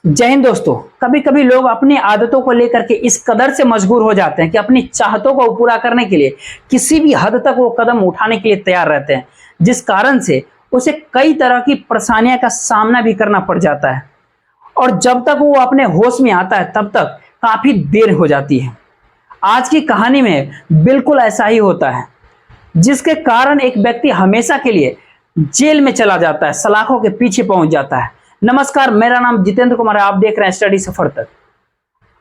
जय हिंद दोस्तों। कभी कभी लोग अपनी आदतों को लेकर के इस कदर से मजबूर हो जाते हैं कि अपनी चाहतों को पूरा करने के लिए किसी भी हद तक वो कदम उठाने के लिए तैयार रहते हैं, जिस कारण से उसे कई तरह की परेशानियों का सामना भी करना पड़ जाता है। और जब तक वो अपने होश में आता है तब तक काफी देर हो जाती है। आज की कहानी में बिल्कुल ऐसा ही होता है, जिसके कारण एक व्यक्ति हमेशा के लिए जेल में चला जाता है, सलाखों के पीछे पहुंच जाता है। नमस्कार, मेरा नाम जितेंद्र कुमार है। आप देख रहे हैं स्टडी सफर तक।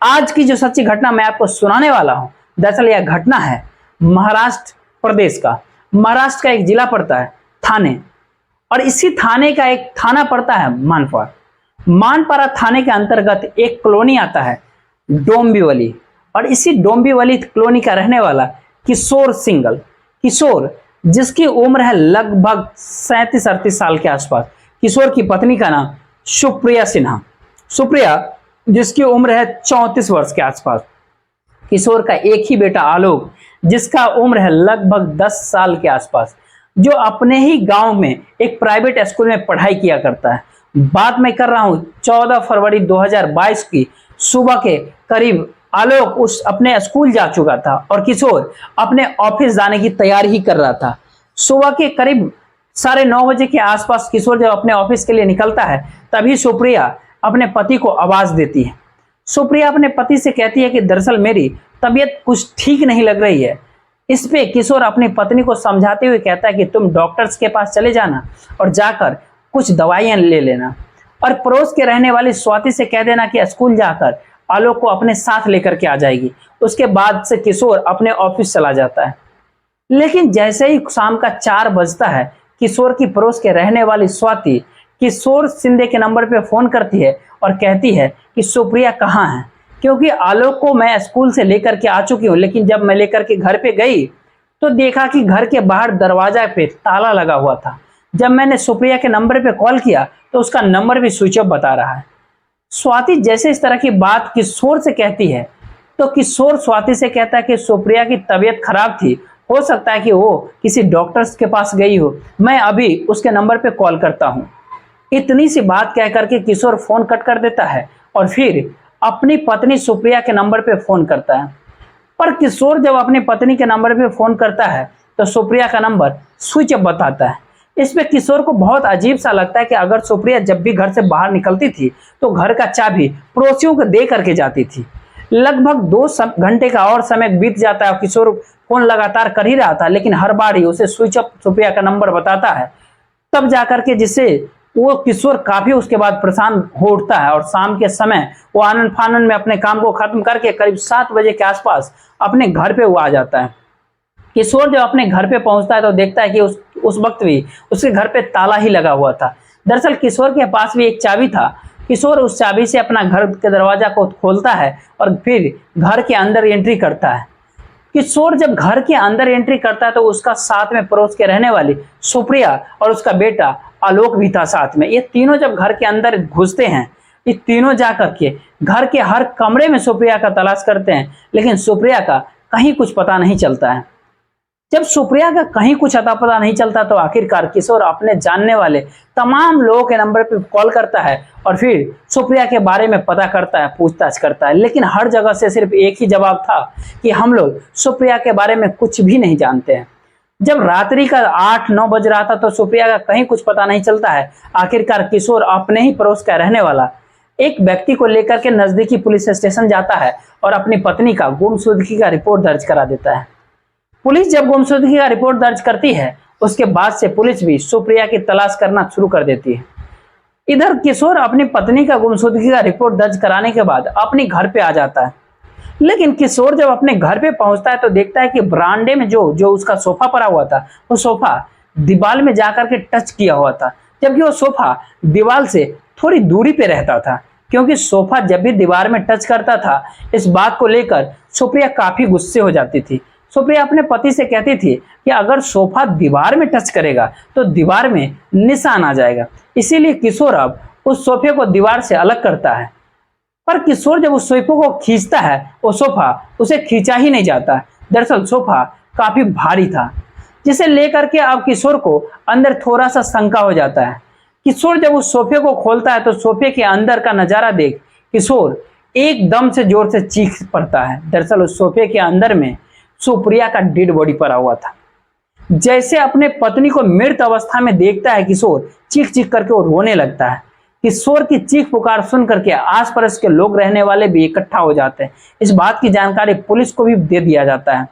आज की जो सच्ची घटना मैं आपको सुनाने वाला हूं, दरअसल यह घटना है महाराष्ट्र प्रदेश का। महाराष्ट्र का एक जिला पड़ता है थाने, और इसी थाने का एक थाना पड़ता है मानपाड़ा। मानपाड़ा थाने के अंतर्गत एक कॉलोनी आता है डोंबिवली, और इसी डोंबिवली कॉलोनी का रहने वाला किशोर सिंगल, किशोर जिसकी उम्र है लगभग 37-38 साल के आसपास। किशोर की पत्नी का नाम सुप्रिया सिन्हा, सुप्रिया जिसकी उम्र है 34 वर्ष के आसपास। किशोर का एक ही बेटा आलोक, जिसका उम्र है लगभग 10 साल के आसपास, जो अपने ही गांव में एक प्राइवेट स्कूल में पढ़ाई किया करता है। बात मैं कर रहा हूं 14 फरवरी 2022 की सुबह के करीब। आलोक उस अपने स्कूल जा चुका था और किशोर अपने ऑफिस जाने की तैयारी ही कर रहा था। सुबह के करीब 9:30 बजे के आसपास किशोर जब अपने ऑफिस के लिए निकलता है, तभी सुप्रिया अपने पति को आवाज देती है। सुप्रिया अपने पति से कहती है कि दरअसल मेरी तबीयत कुछ ठीक नहीं लग रही है। इस पे किशोर अपनी पत्नी को समझाते हुए कहता है कि तुम डॉक्टर्स के पास चले जाना और जाकर कुछ दवाइयां ले लेना, और पड़ोस के रहने वाली स्वाति से कह देना कि स्कूल जाकर आलोक को अपने साथ लेकर के आ जाएगी। उसके बाद से किशोर अपने ऑफिस चला जाता है। लेकिन जैसे ही शाम का 4 बजता है, किशोर की पड़ोस के रहने वाली स्वाति किशोर शिंदे के नंबर पे फोन करती है और कहती है कि सुप्रिया कहाँ है, क्योंकि आलोक को मैं स्कूल से लेकर के आ चुकी हूँ। लेकिन जब मैं लेकर के घर पे गई तो देखा कि घर के बाहर दरवाजा पे ताला लगा हुआ था। जब मैंने सुप्रिया के नंबर पे कॉल किया तो उसका नंबर भी स्विच ऑफ बता रहा है। स्वाति जैसे इस तरह की बात किशोर से कहती है तो किशोर स्वाति से कहता है कि सुप्रिया की तबीयत खराब थी, हो सकता है कि वो किसी डॉक्टर्स के पास गई हो, मैं अभी उसके नंबर पे कॉल करता हूं। इतनी सी बात कह करके किशोर फोन कट कर देता है और फिर अपनी पत्नी सुप्रिया के नंबर पे फोन करता है। पर किशोर जब अपनी पत्नी के नंबर पे फोन करता है तो सुप्रिया का नंबर स्विच ऑफ बताता है। इसमें किशोर को बहुत अजीब सा लगता है कि अगर सुप्रिया जब भी घर से बाहर निकलती थी तो घर का चाबी पड़ोसियों को दे करके जाती थी। लगभग 2 घंटे का और समय बीत जाता है। किशोर फोन लगातार कर ही रहा था, लेकिन हर बार ही उसे स्विच ऑफ सुप्रिया का नंबर बताता है। तब जाकर के जिससे वो किशोर काफी उसके बाद परेशान हो उठता है, और शाम के समय वो आनंद फानंद में अपने काम को खत्म करके करीब 7 बजे के आसपास अपने घर पे वो आ जाता है। किशोर जब अपने घर पे पहुंचता है तो देखता है कि उस वक्त भी उसके घर पे ताला ही लगा हुआ था। दरअसल किशोर के पास भी एक चाबी था। किशोर उस चाबी से अपना घर के दरवाजा को खोलता है और फिर घर के अंदर एंट्री करता है। किशोर जब घर के अंदर एंट्री करता है तो उसका साथ में पड़ोस के रहने वाली सुप्रिया और उसका बेटा आलोक भी था साथ में। ये तीनों जब घर के अंदर घुसते हैं, ये तीनों जाकर के घर के हर कमरे में सुप्रिया का तलाश करते हैं, लेकिन सुप्रिया का कहीं कुछ पता नहीं चलता है। जब सुप्रिया का कहीं कुछ अता पता नहीं चलता तो आखिरकार किशोर अपने जानने वाले तमाम लोगों के नंबर पर कॉल करता है और फिर सुप्रिया के बारे में पता करता है, पूछताछ करता है। लेकिन हर जगह से सिर्फ एक ही जवाब था कि हम लोग सुप्रिया के बारे में कुछ भी नहीं जानते हैं। जब रात्रि का 8-9 बज रहा था तो सुप्रिया का कहीं कुछ पता नहीं चलता है। आखिरकार किशोर अपने ही पड़ोस का रहने वाला एक व्यक्ति को लेकर के नजदीकी पुलिस स्टेशन जाता है और अपनी पत्नी का गुमशुदगी का रिपोर्ट दर्ज करा देता है। पुलिस जब गुमशुदगी का रिपोर्ट दर्ज करती है, उसके बाद से पुलिस भी सुप्रिया की तलाश करना शुरू कर देती है। इधर किशोर अपनी पत्नी का गुमशुदगी का रिपोर्ट दर्ज कराने के बाद अपने घर पे आ जाता है। लेकिन किशोर जब अपने घर पे पहुंचता है तो देखता है कि बरामदे में जो उसका सोफा पड़ा हुआ था, वो सोफा दीवार में जाकर के टच किया हुआ था, जबकि वो सोफा दीवार से थोड़ी दूरी पे रहता था। क्योंकि सोफा जब भी दीवार में टच करता था, इस बात को लेकर सुप्रिया काफी गुस्से हो जाती थी। सुप्रिया अपने पति से कहती थी कि अगर सोफा दीवार में टच करेगा तो दीवार में निशान आ जाएगा। इसीलिए किशोर अब उस सोफे को दीवार से अलग करता है। पर किशोर जब उस सोफे को खींचता है, वो सोफा उसे खींचा ही नहीं जाता। दरअसल सोफा काफी भारी था, जिसे लेकर के अब किशोर को अंदर थोड़ा सा शंका हो जाता है। किशोर जब उस सोफे को खोलता है तो सोफे के अंदर का नजारा देख किशोर एकदम से जोर से चीख पड़ता है। दरअसल उस सोफे के अंदर में सुप्रिया का डेड बॉडी पड़ा हुआ था। जैसे अपने पत्नी को मृत अवस्था में देखता है किशोर चीख चीख करके वो रोने लगता है। किशोर की चीख पुकार सुन करके आस पड़ोस के लोग रहने वाले भी इकट्ठा हो जाते हैं। इस बात की जानकारी पुलिस को भी दे दिया जाता है।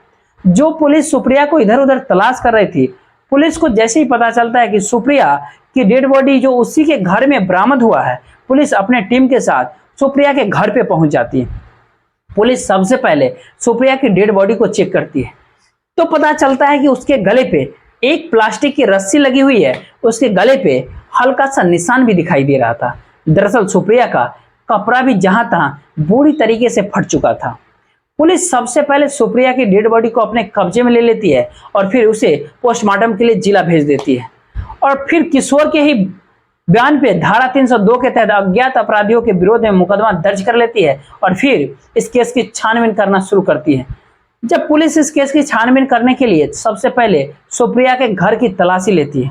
जो पुलिस सुप्रिया को इधर उधर तलाश कर रही थी, पुलिस को जैसे ही पता चलता है कि सुप्रिया की डेड बॉडी जो उसी के घर में बरामद हुआ है, पुलिस अपने टीम के साथ सुप्रिया के घर पे पहुंच जाती है। पुलिस सबसे पहले सुप्रिया की डेड बॉडी को चेक करती है तो पता चलता है कि उसके गले पे एक प्लास्टिक की रस्सी लगी हुई है। उसके गले पे हल्का सा निशान भी दिखाई दे रहा था। दरअसल सुप्रिया का कपड़ा भी जहां तहां बुरी तरीके से फट चुका था। पुलिस सबसे पहले सुप्रिया की डेड बॉडी को अपने कब्जे में ले लेती है और फिर उसे पोस्टमार्टम के लिए जिला भेज देती है और फिर किशोर के ही बयान पे धारा 302 के तहत अज्ञात अपराधियों के विरोध में मुकदमा दर्ज कर लेती है और फिर इस केस की छानबीन करना शुरू करती है। जब पुलिस इस केस की छानबीन करने के लिए सबसे पहले सुप्रिया के घर की तलाशी लेती है।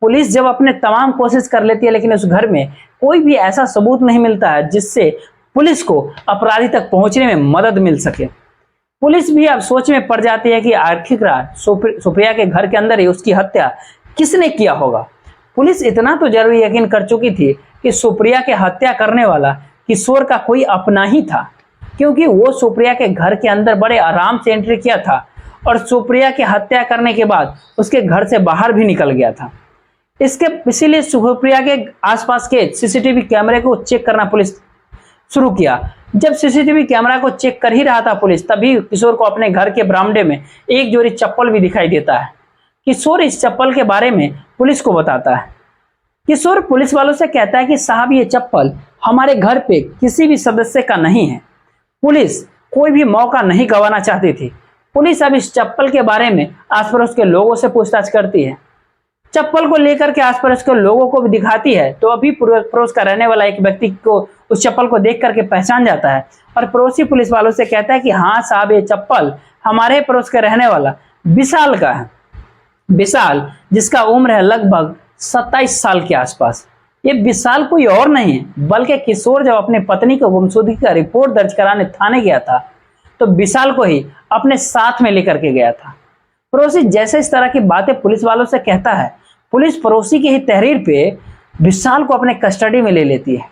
पुलिस जब अपने तमाम कोशिश कर लेती है लेकिन उस घर में कोई भी ऐसा सबूत नहीं मिलता है जिससे पुलिस को अपराधी तक पहुंचने में मदद मिल सके। पुलिस भी अब सोच में पड़ जाती है कि आखिरकार सुप्रिया के घर के अंदर ही उसकी हत्या किसने किया होगा। पुलिस इतना तो जरूर यकीन कर चुकी थी कि सुप्रिया के हत्या करने वाला किशोर का कोई अपना ही था, क्योंकि वो सुप्रिया के घर के अंदर बड़े आराम से एंट्री किया था और सुप्रिया की हत्या करने के बाद उसके घर से बाहर भी निकल गया था। इसीलिए सुप्रिया के आसपास के सीसीटीवी कैमरे को चेक करना पुलिस शुरू किया। जब सीसीटीवी कैमरा को चेक कर ही रहा था पुलिस, तभी किशोर को अपने घर के बरामदे में एक जोड़ी चप्पल भी दिखाई देता है। किशोर इस चप्पल के बारे में पुलिस को बताता है। किशोर पुलिस वालों से कहता है कि साहब ये चप्पल हमारे घर पे किसी भी सदस्य का नहीं है। पुलिस कोई भी मौका नहीं गंवाना चाहती थी। पुलिस अब इस चप्पल के बारे में आस पड़ोस के लोगों से पूछताछ करती है। चप्पल को लेकर के आस पड़ोस के लोगों को भी दिखाती है तो अभी पड़ोस का रहने वाला एक व्यक्ति को उस चप्पल को देख करके पहचान जाता है और पड़ोसी पुलिस वालों से कहता है कि हाँ साहब ये चप्पल हमारे पड़ोस के रहने वाला विशाल का है। विशाल जिसका उम्र है लगभग 27 साल के आसपास। ये विशाल कोई और नहीं है बल्कि किशोर जब अपनी पत्नी को गुमशुदगी का रिपोर्ट दर्ज कराने थाने गया था तो विशाल को ही अपने साथ में लेकर के गया था। पड़ोसी जैसे इस तरह की बातें पुलिस वालों से कहता है, पुलिस पड़ोसी की ही तहरीर पे विशाल को अपने कस्टडी में ले लेती है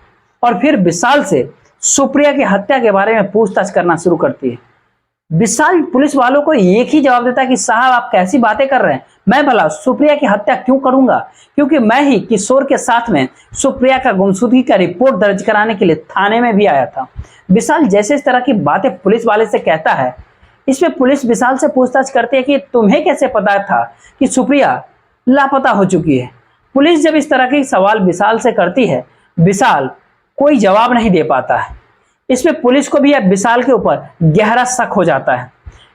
और फिर विशाल से सुप्रिया की हत्या के बारे में पूछताछ करना शुरू करती है। विशाल पुलिस वालों को एक ही जवाब देता है कि साहब आप कैसी बातें कर रहे हैं, मैं भला सुप्रिया की हत्या क्यों करूंगा, क्योंकि मैं ही किशोर के साथ में सुप्रिया का गुमशुदगी का रिपोर्ट दर्ज कराने के लिए थाने में भी आया था। विशाल जैसे इस तरह की बातें पुलिस वाले से कहता है, इसमें पुलिस विशाल से पूछताछ करती है कि तुम्हें कैसे पता था कि सुप्रिया लापता हो चुकी है। पुलिस जब इस तरह के सवाल विशाल से करती है, विशाल कोई जवाब नहीं दे पाता है। इसमें पुलिस को भी अब विशाल के ऊपर गहरा शक हो जाता है।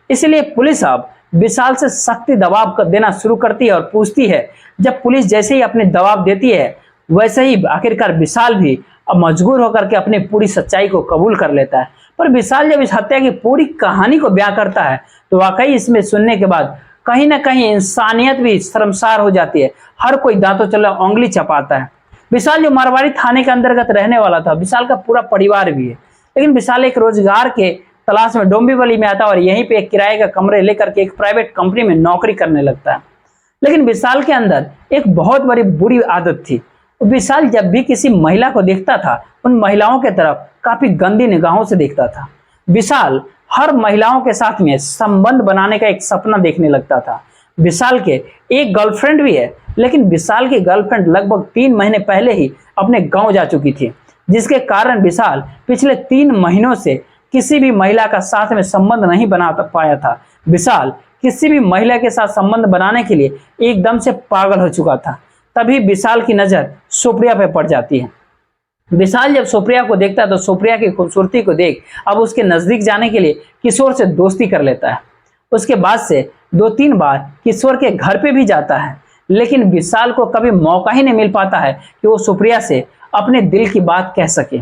इसलिए पुलिस अब विशाल से सख्ती दबाव देना शुरू करती है और पूछती है। जब पुलिस जैसे ही अपने दबाव देती है वैसे ही आखिरकार विशाल भी अब मजबूर होकर के अपनी पूरी सच्चाई को कबूल कर लेता है। पर विशाल जब इस हत्या की पूरी कहानी को बयां करता है तो वाकई इसमें सुनने के बाद कहीं ना कहीं इंसानियत भी शर्मसार हो जाती है। हर कोई दांतों चला उंगली चपाता है। विशाल जो मारवाड़ी थाने के अंतर्गत रहने वाला था, विशाल का पूरा परिवार भी है, लेकिन विशाल एक रोजगार के तलाश में डोंबिवली में आता है और यहीं पे एक किराए का कमरे लेकर के एक प्राइवेट कंपनी में नौकरी करने लगता है। लेकिन विशाल के अंदर एक बहुत बड़ी बुरी आदत थी। विशाल जब भी किसी महिला को देखता था उन महिलाओं के तरफ काफी गंदी निगाहों से देखता था। विशाल हर महिलाओं के साथ में संबंध बनाने का एक सपना देखने लगता था। विशाल के एक गर्लफ्रेंड भी है, लेकिन विशाल की गर्लफ्रेंड लगभग 3 महीने पहले ही अपने गांव जा चुकी थी, जिसके कारण विशाल पिछले 3 महीनों से किसी भी महिला का साथ में संबंध नहीं बना पाया था। विशाल किसी भी महिला के साथ संबंध बनाने के लिए एकदम से पागल हो चुका था। तभी विशाल की नजर सुप्रिया पे पड़ जाती है। विशाल जब सुप्रिया को देखता है तो सुप्रिया की खूबसूरती को देख अब उसके नजदीक जाने के लिए किशोर से दोस्ती कर लेता है। उसके बाद से 2-3 बार किशोर के घर पे भी जाता है, लेकिन विशाल को कभी मौका ही नहीं मिल पाता है कि वो सुप्रिया से अपने दिल की बात कह सके।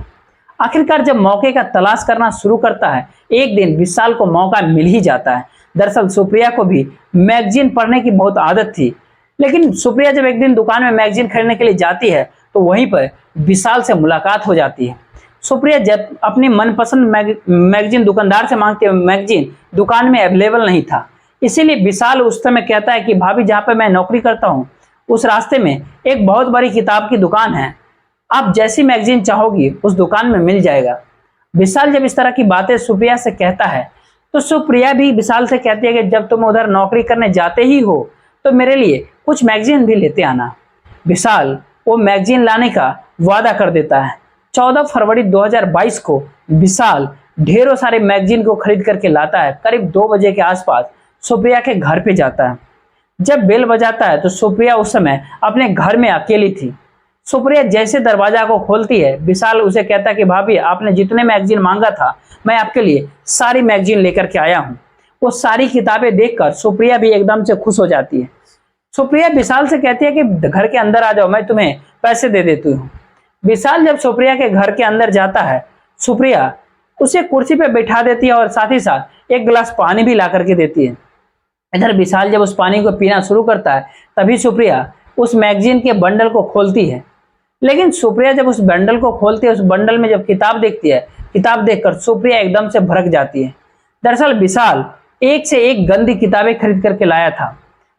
आखिरकार जब मौके का तलाश करना शुरू करता है, एक दिन विशाल को मौका मिल ही जाता है। दरअसल सुप्रिया को भी मैगजीन पढ़ने की बहुत आदत थी, लेकिन सुप्रिया जब एक दिन दुकान में मैगजीन खरीदने के लिए जाती है तो वहीं पर विशाल से मुलाकात हो जाती है। सुप्रिया जब अपनी मनपसंद मैगजीन दुकानदार से मांगती है, मैगजीन दुकान में अवेलेबल नहीं था। इसीलिए विशाल उस समय कहता है कि भाभी, जहाँ पे मैं नौकरी करता हूँ उस रास्ते में एक बहुत बड़ी किताब की दुकान है, आप जैसी मैगजीन चाहोगी उस दुकान में मिल जाएगा। विशाल जब इस तरह की बातें सुप्रिया से कहता है तो सुप्रिया भी विशाल से कहती है कि जब तुम उधर नौकरी करने जाते ही हो तो मेरे लिए कुछ मैगजीन भी लेते आना। विशाल वो मैगजीन लाने का वादा कर देता है। 14 फरवरी 2022 को विशाल ढेरों सारे मैगजीन को खरीद करके लाता है। करीब 2 बजे के आसपास सुप्रिया के घर पे जाता है। जब बेल बजाता है तो सुप्रिया उस समय अपने घर में अकेली थी। सुप्रिया जैसे दरवाजा को खोलती है, विशाल उसे कहता है कि भाभी, आपने जितने मैगजीन मांगा था मैं आपके लिए सारी मैगजीन लेकर के आया हूँ। वो सारी किताबें देखकर सुप्रिया भी एकदम से खुश हो जाती है। सुप्रिया विशाल से कहती है कि घर के अंदर आ जाओ, मैं तुम्हें पैसे दे देती हूँ। विशाल जब सुप्रिया के घर के अंदर जाता है, सुप्रिया उसे कुर्सी पे बैठा देती है और साथ ही साथ एक गिलास पानी भी ला करके देती है। इधर विशाल जब उस पानी को पीना शुरू करता है तभी सुप्रिया उस मैगजीन के बंडल को खोलती है। लेकिन सुप्रिया जब उस बंडल को खोलती है, उस बंडल में जब किताब देखती है, किताब देखकर सुप्रिया एकदम से भड़क जाती है। दरअसल विशाल एक से एक गंदी किताबें खरीद करके लाया था।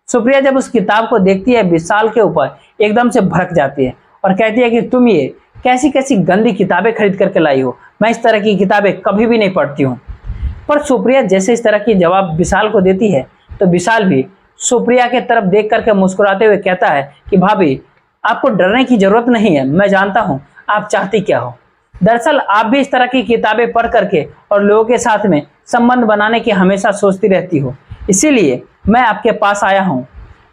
सुप्रिया जब उस किताब को देखती है, विशाल के ऊपर एकदम से भड़क जाती है और कहती है कि तुम ये कैसी कैसी गंदी किताबें खरीद करके लाई हो, मैं इस तरह की किताबें कभी भी नहीं पढ़ती हूँ। पर सुप्रिया जैसे इस तरह की जवाब विशाल को देती है तो विशाल भी सुप्रिया के तरफ देख करके मुस्कुराते हुए कहता है कि भाभी, आपको डरने की जरूरत नहीं है, मैं जानता हूं आप चाहती क्या हो। दरअसल आप भी इस तरह की किताबें पढ़ करके और लोगों के साथ में संबंध बनाने की हमेशा सोचती रहती हो, इसीलिए मैं आपके पास आया हूं।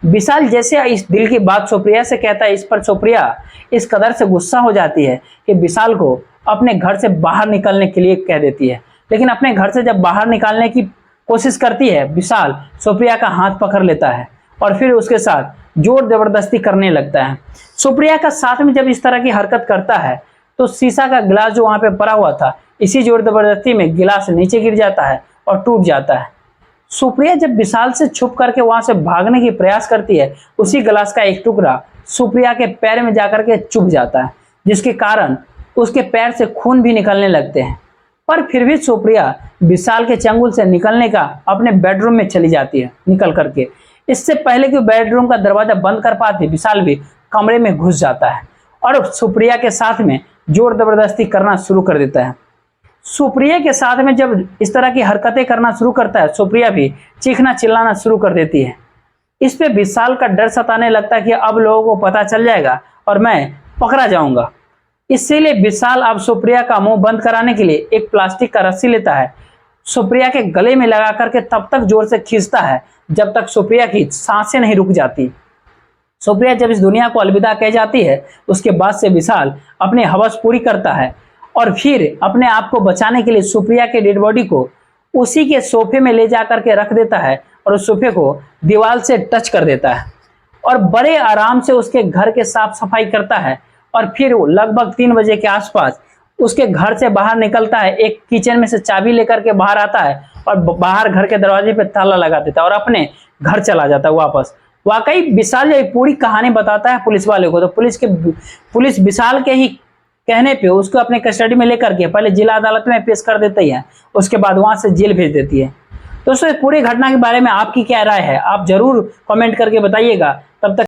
विशाल जैसे इस दिल की बात सुप्रिया से कहता है, इस पर सुप्रिया इस कदर से गुस्सा हो जाती है कि विशाल को अपने घर से बाहर निकलने के लिए कह देती है। लेकिन अपने घर से जब बाहर निकालने की कोशिश करती है, विशाल सुप्रिया का हाथ पकड़ लेता है और फिर उसके साथ जोर जबरदस्ती करने लगता है। सुप्रिया का साथ में जब इस तरह की हरकत करता है तो शीशा का गिलास जो वहां पे पड़ा हुआ था, इसी जोर जबरदस्ती में गिलास नीचे गिर जाता है और टूट जाता है। सुप्रिया जब विशाल से छुप करके वहां से भागने की प्रयास करती है, उसी गिलास का एक टुकड़ा सुप्रिया के पैर में जाकर के चुभ जाता है, जिसके कारण उसके पैर से खून भी निकलने लगते हैं। पर फिर भी सुप्रिया विशाल के चंगुल से निकलने का अपने बेडरूम में चली जाती है। निकल करके इससे पहले कि बेडरूम का दरवाजा बंद कर पाती, विशाल भी कमरे में घुस जाता है और सुप्रिया के साथ में जोर जबरदस्ती करना शुरू कर देता है। सुप्रिया के साथ में जब इस तरह की हरकतें करना शुरू करता है, सुप्रिया भी चीखना चिल्लाना शुरू कर देती है। इस पे विशाल का डर सताने लगता है कि अब लोगों को पता चल जाएगा और मैं पकड़ा जाऊंगा। इसीलिए विशाल अब सुप्रिया का मुंह बंद कराने के लिए एक प्लास्टिक का रस्सी लेता है, सुप्रिया के गले में लगा करके तब तक जोर से खींचता है जब तक सुप्रिया की सांसें नहीं रुक जाती। सुप्रिया जब इस दुनिया को अलविदा कह जाती है, उसके बाद से विशाल अपनी हवस पूरी करता है और फिर अपने आप को बचाने के लिए सुप्रिया के डेड बॉडी को उसी के सोफे में ले जा करके रख देता है और उस सोफे को दीवार से टच कर देता है और बड़े आराम से उसके घर के साफ सफाई करता है। और फिर वो लगभग 3 बजे के आसपास उसके घर से बाहर निकलता है, एक किचन में से चाबी लेकर के बाहर आता है और बाहर घर के दरवाजे पे ताला लगा देता है और अपने घर चला जाता है वापस। वाकई विशाल जब पूरी कहानी बताता है पुलिस वाले को तो पुलिस विशाल के ही कहने पे उसको अपने कस्टडी में लेकर के पहले जिला अदालत में पेश कर देती है, उसके बाद वहां से जेल भेज देती है। दोस्तों, पूरी घटना के बारे में आपकी क्या राय है, आप जरूर कमेंट करके बताइएगा। तब तक